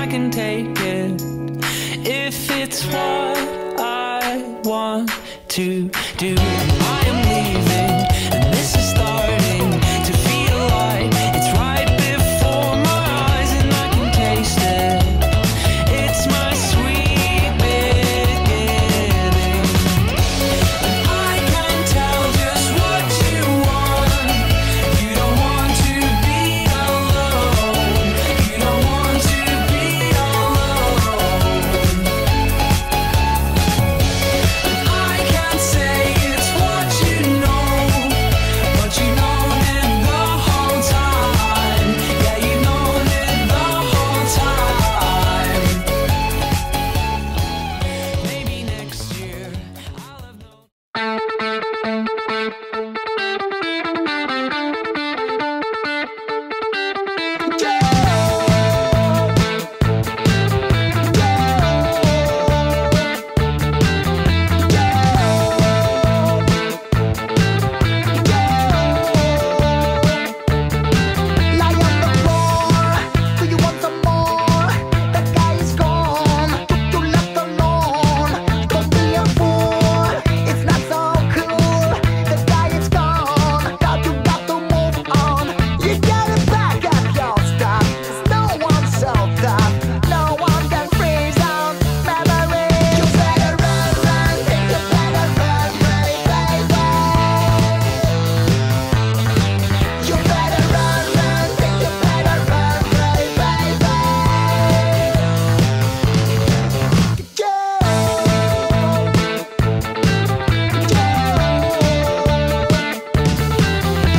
I can take it. If it's what I want to do, I am leaving, and this is starting to feel like it's right before my eyes, and I can taste it. It's my sweet beginning. I can tell just what you want. You don't want to be alone. You don't want to be alone. I can't say it's what you know, but you known it the whole time. Yeah, you known it the whole time. Maybe next year I'll have known. Lie on the floor. Do you want some more? That guy is gone. You left alone. Don't be a fool. It's not so cool. The guy is gone. Now you got to move on. You gotta back up your stuff. 'Cause no one's so tough. No one can freeze out memories. You better run, run. You better run, baby. You better run, run, think you better run, baby.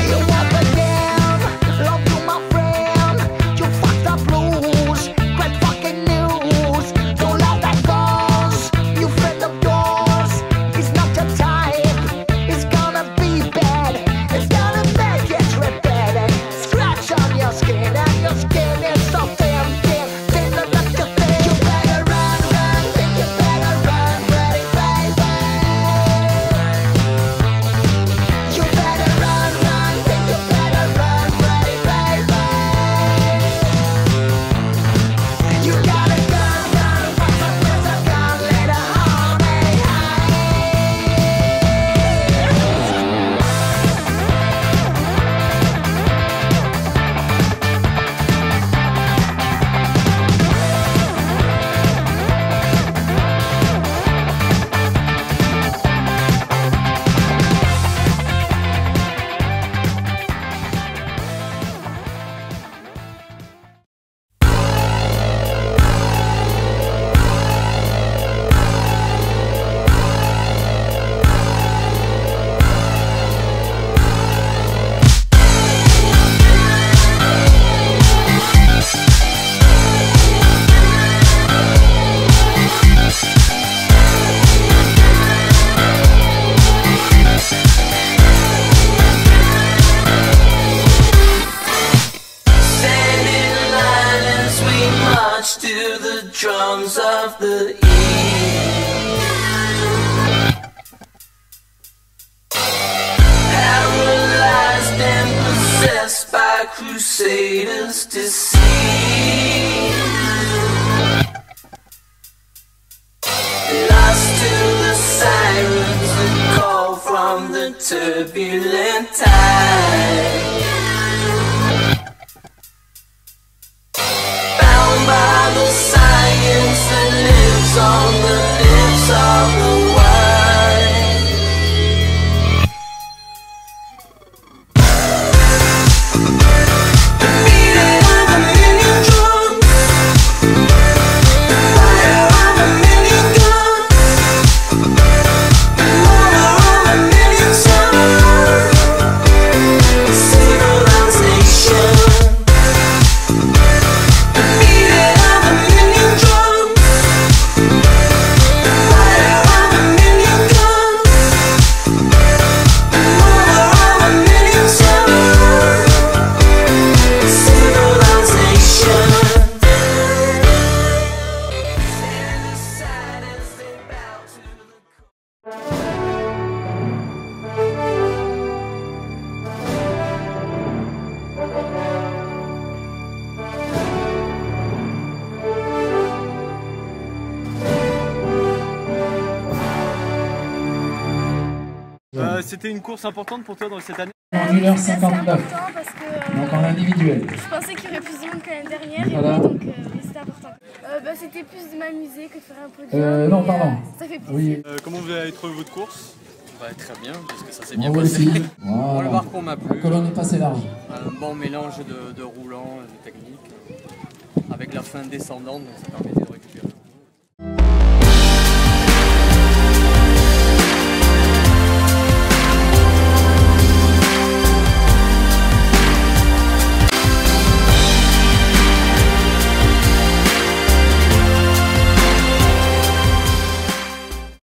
You walk again, love you, my friend. You fucked up blues, great fucking news. Don't let that go. You friend of yours, he's not your type. It's gonna be bad. It's gonna make it repeated. Scratch on your skin, and your skin is so thin, thin, thinner than you think. You better run, run, think you better run, baby. You better run, run, think you better run, baby. You got a gun, what's up with a gun, little homie? Stand in line as we march to the drums of the east. Paralyzed and possessed by crusaders to see. Lost to the sirens that call from the turbulent tide. Bound by the science that lives on the lips of the wise. The beating of a million drums, the fire of a million guns, the roar of a million suns. C'était une course importante pour toi dans cette année? En 1h59. Parce que, donc en individuel. Je pensais qu'il y aurait plus de monde que l'année dernière, Voilà. et donc c'était important. C'était plus de m'amuser que de faire un podium. Non, pardon. Ça fait plaisir. Oui. Comment vous avez trouvé votre course? Très bien, parce que ça s'est bien Bravo les passé. filles. Bon, le Voilà. parcours m'a plu. La colonne est passée large. Un bon mélange de roulant et de technique, avec la fin descendante, donc ça permet